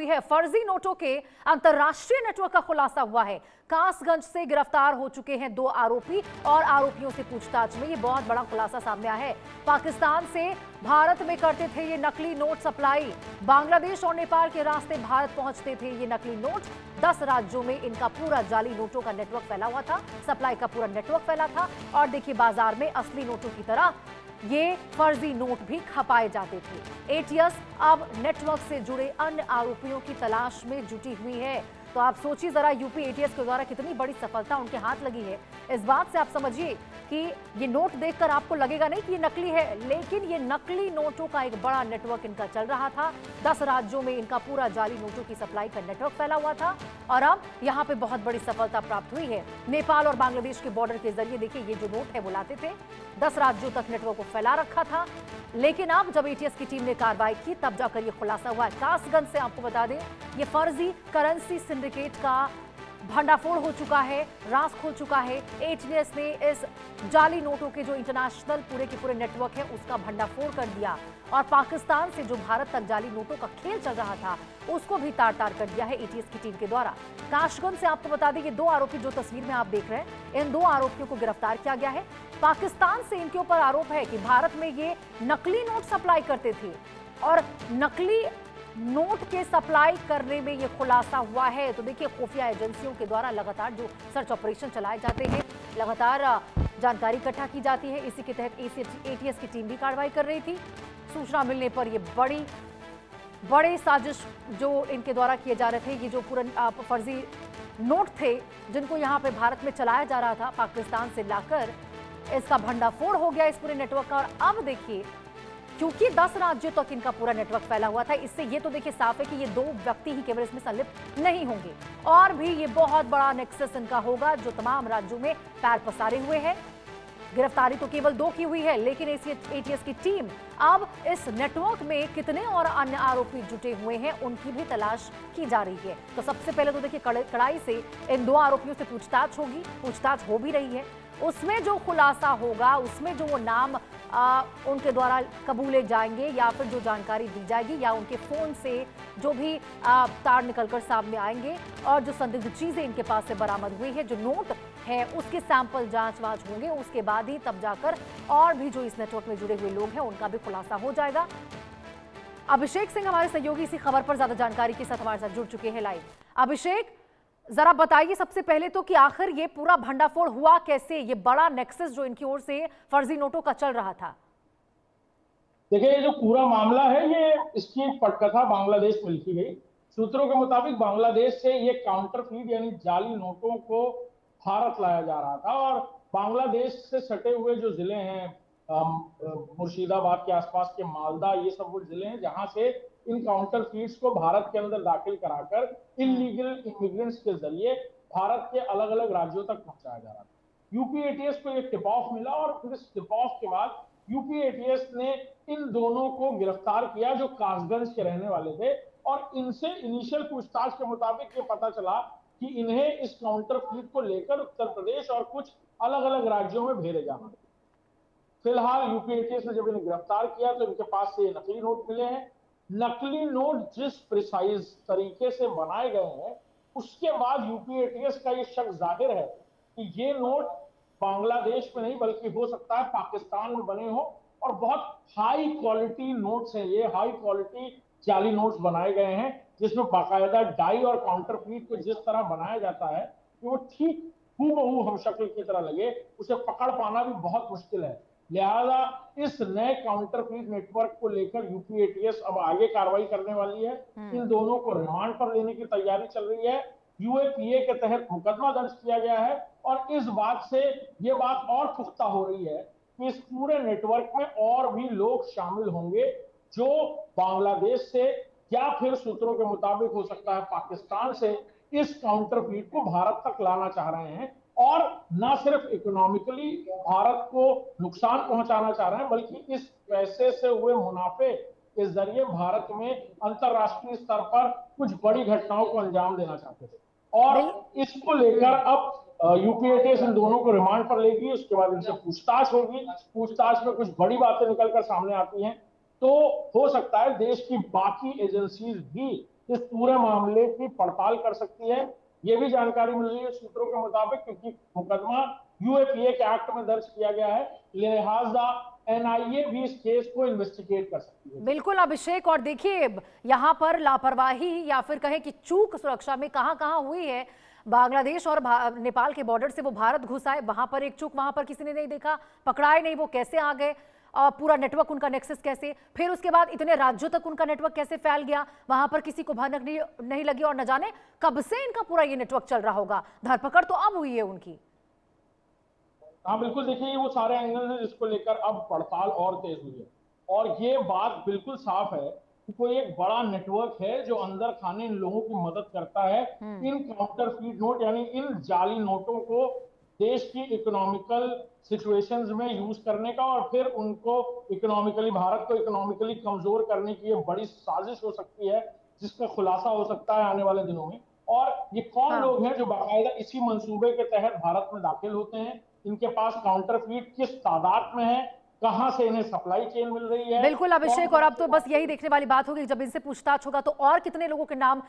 हुई है। फर्जी नोटों के अंतर्राष्ट्रीय नेटवर्क का खुलासा हुआ है। कासगंज से गिरफ्तार हो चुके हैं 2 आरोपी और आरोपियों से पूछताछ में ये बहुत बड़ा खुलासा सामने आया है। पाकिस्तान से भारत में करते थे ये नकली नोट सप्लाई। बांग्लादेश और नेपाल के रास्ते भारत पहुंचते थे ये नकली नोट। 10 राज्यों में इनका पूरा जाली नोटों का नेटवर्क फैला हुआ था। सप्लाई का पूरा नेटवर्क फैला था। और देखिए, बाजार में असली नोटों की तरह ये फर्जी नोट भी खपाए जाते थे। एटीएस अब नेटवर्क से जुड़े अन्य आरोपियों की तलाश में जुटी हुई है। तो आप सोचिए जरा, यूपी एटीएस के द्वारा कितनी बड़ी सफलता उनके हाथ लगी है। इस बात से आप समझिए कि ये नोट देखकर आपको लगेगा नहीं कि ये नकली है, लेकिन ये नकली नोटों का एक बड़ा नेटवर्क इनका चल रहा था। 10 राज्यों में इनका पूरा जाली नोटों की सप्लाई का नेटवर्क फैला हुआ था और अब यहाँ पे बहुत बड़ी सफलता प्राप्त हुई है। नेपाल और बांग्लादेश के बॉर्डर के जरिए देखिए, ये जो नोट है वो लाते थे। 10 राज्यों तक नेटवर्क को फैला रखा था, लेकिन अब जब एटीएस की टीम ने कार्रवाई की तब जाकर ये खुलासा हुआ है। कासगंज से आपको बता दें, ये फर्जी करेंसी सिंडिकेट का भंडाफोड़ हो चुका है, राज खुल चुका है। एटीएस ने इस जाली नोटों के जो इंटरनेशनल पूरे के पूरे नेटवर्क है उसका भंडाफोड़ कर दिया और पाकिस्तान से जो भारत तक जाली नोटों का खेल चल रहा था उसको भी तार तार कर दिया है एटीएस की टीम के द्वारा। कासगंज से आपको बता दें, ये 2 आरोपी जो तस्वीर में आप देख रहे हैं, इन 2 आरोपियों को गिरफ्तार किया गया है। पाकिस्तान से इनके ऊपर आरोप है कि भारत में ये नकली नोट सप्लाई करते थे और नकली नोट के सप्लाई करने में ये खुलासा हुआ है। तो देखिए, खुफिया एजेंसियों के द्वारा लगातार जो सर्च ऑपरेशन चलाए जाते हैं, लगातार जानकारी इकट्ठा की जाती है। इसी के तहत एटीएस की टीम भी कार्रवाई कर रही थी। सूचना मिलने पर ये बड़े साजिश जो इनके द्वारा किए जा रहे थे, ये जो फर्जी नोट थे जिनको यहाँ पे भारत में चलाया जा रहा था, पाकिस्तान से लाकर इसका भंडाफोड़ हो गया इस पूरे नेटवर्क का। और अब देखिए, क्योंकि 10 राज्यों तक इनका पूरा नेटवर्क फैला हुआ था, इससे ये तो देखिए साफ है कि ये 2 व्यक्ति ही केवल इसमें संलिप्त नहीं होंगे और भी ये बहुत बड़ा नेक्सस इनका होगा जो तमाम राज्यों में पैर पसारे हुए है। गिरफ्तारी तो केवल 2 की हुई है, लेकिन एटीएस की टीम अब इस नेटवर्क में कितने और अन्य आरोपी जुटे हुए हैं उनकी भी तलाश की जा रही है। तो सबसे पहले तो देखिए, कड़ाई से इन 2 आरोपियों से पूछताछ होगी, पूछताछ हो भी रही है। उसमें जो खुलासा होगा, उसमें जो वो नाम उनके द्वारा कबूले जाएंगे या फिर जो जानकारी दी जाएगी या उनके फोन से जो भी तार निकलकर सामने आएंगे और जो संदिग्ध चीजें इनके पास से बरामद हुई है, जो नोट है उसके सैंपल जांच होंगे, उसके बाद ही तब जाकर और भी जो इस नेटवर्क में जुड़े हुए लोग हैं उनका भी खुलासा हो जाएगा। अभिषेक सिंह हमारे सहयोगी इसी खबर पर ज्यादा जानकारी के साथ हमारे साथ जुड़ चुके हैं लाइव। अभिषेक, जरा बताइए सबसे पहले तो कि आखिर ये पूरा भंडाफोड़ हुआ कैसे, ये बड़ा नेक्सस जो इनकी ओर से फर्जी नोटों का चल रहा था। देखिए, ये जो पूरा मामला है, ये इसकी एक पटकथा बांग्लादेश में लिखी गई। सूत्रों के मुताबिक बांग्लादेश से ये काउंटरफीट यानी जाली नोटों को भारत लाया जा रहा था और बांग्लादेश से सटे हुए जो जिले हैं, मुर्शिदाबाद के आसपास के मालदा, ये सब वो जिले हैं जहां से इन काउंटर फीड्स को भारत के अंदर दाखिल कराकर इलीगल इमिग्रेंट्स के जरिए भारत के अलग अलग राज्यों तक पहुंचाया जा रहा था। यूपी एटीएस को एक टिप ऑफ मिला और फिर इस टिप ऑफ के बाद यूपी एटीएस ने इन दोनों को गिरफ्तार किया जो कासगंज के रहने वाले थे और इनसे इनिशियल पूछताछ के मुताबिक ये पता चला कि इन्हें इस काउंटर फीड को लेकर उत्तर प्रदेश और कुछ अलग अलग राज्यों में भेजे जाना। फिलहाल यूपी एटीएस ने जब इन्हें गिरफ्तार किया तो इनके पास से नकली नोट मिले हैं। नकली नोट जिस प्रिसाइज तरीके से बनाए गए हैं, उसके बाद यूपी एटीएस का ये शक जाहिर है कि ये नोट बांग्लादेश में नहीं बल्कि हो सकता है पाकिस्तान में बने हो और बहुत हाई क्वालिटी नोट्स हैं। ये हाई क्वालिटी जाली नोट्स बनाए गए हैं जिसमें बाकायदा डाई और काउंटरफीट को जिस तरह बनाया जाता है कि वो ठीक हूबहू हम शक्ल की तरह लगे, उसे पकड़ पाना भी बहुत मुश्किल है। लिहाजा इस नए काउंटरफीट नेटवर्क को लेकर यूपी एटीएस अब आगे कार्रवाई करने वाली है। इन दोनों को रिमांड पर लेने की तैयारी चल रही है। यूएपीए के तहत मुकदमा दर्ज किया गया है और इस बात से ये बात और पुख्ता हो रही है कि इस पूरे नेटवर्क में और भी लोग शामिल होंगे जो बांग्लादेश से या फिर सूत्रों के मुताबिक हो सकता है पाकिस्तान से इस काउंटरफीट को भारत तक लाना चाह रहे हैं और न सिर्फ इकोनॉमिकली भारत को नुकसान पहुंचाना चाह रहे हैं बल्कि इस पैसे से हुए मुनाफे के जरिए भारत में अंतरराष्ट्रीय स्तर पर कुछ बड़ी घटनाओं को अंजाम देना चाहते थे और इसको लेकर अब यूपी एटीएस इन दोनों को रिमांड पर लेगी। उसके बाद इनसे पूछताछ होगी। पूछताछ में कुछ बड़ी बातें निकलकर सामने आती हैं तो हो सकता है देश की बाकी एजेंसीज भी इस पूरे मामले की पड़ताल कर सकती है। ये भी जानकारी मिल रही है सूत्रों के मुताबिक, क्योंकि मुकदमा यूएपीए के एक्ट में दर्ज किया गया है, लिहाजा एनआईए भी इस केस को इन्वेस्टिगेट कर सकती है। बिल्कुल अभिषेक, और देखिए यहाँ पर लापरवाही या फिर कहें कि चूक सुरक्षा में कहां कहां हुई है। बांग्लादेश और नेपाल के बॉर्डर से वो भारत घुस आए, वहां पर एक चूक, वहां पर किसी ने नहीं देखा, पकड़ाए नहीं, वो कैसे आ गए, पूरा नेटवर्क उनका नेक्सस कैसे, फिर उसके बाद इतने राज्यों तक उनका नेटवर्क कैसे फैल गया, वहां पर किसी को भनक नहीं लगी, और न जाने कब से इनका पूरा ये नेटवर्क चल रहा होगा। धरपकड़ तो अब हुई है उनकी। हाँ बिल्कुल, देखिए वो सारे एंगल हैं जिसको लेकर अब पड़ताल और तेज हुई है, और ये बात बिल्कुल साफ है कि कोई एक बड़ा नेटवर्क है जो अंदर खाने इन लोगों की मदद करता है इन काउंटरफीट नोट यानी इन जाली नोटों को देश की इकोनॉमिकल सिचुएशंस में यूज करने का, और फिर उनको इकोनॉमिकली, भारत को इकोनॉमिकली कमजोर करने की ये बड़ी साजिश हो सकती है, जिसका खुलासा हो सकता है आने वाले दिनों में। और ये कौन लोग हैं जो बाकायदा इसी मंसूबे के तहत भारत में दाखिल होते हैं, इनके पास काउंटरफीट किस तादाद में है, कहां से इन्हें सप्लाई चेन मिल रही है। बिल्कुल अभिषेक, और अब तो बस यही देखने वाली बात होगी जब इनसे पूछताछ होगा तो और कितने लोगों के नाम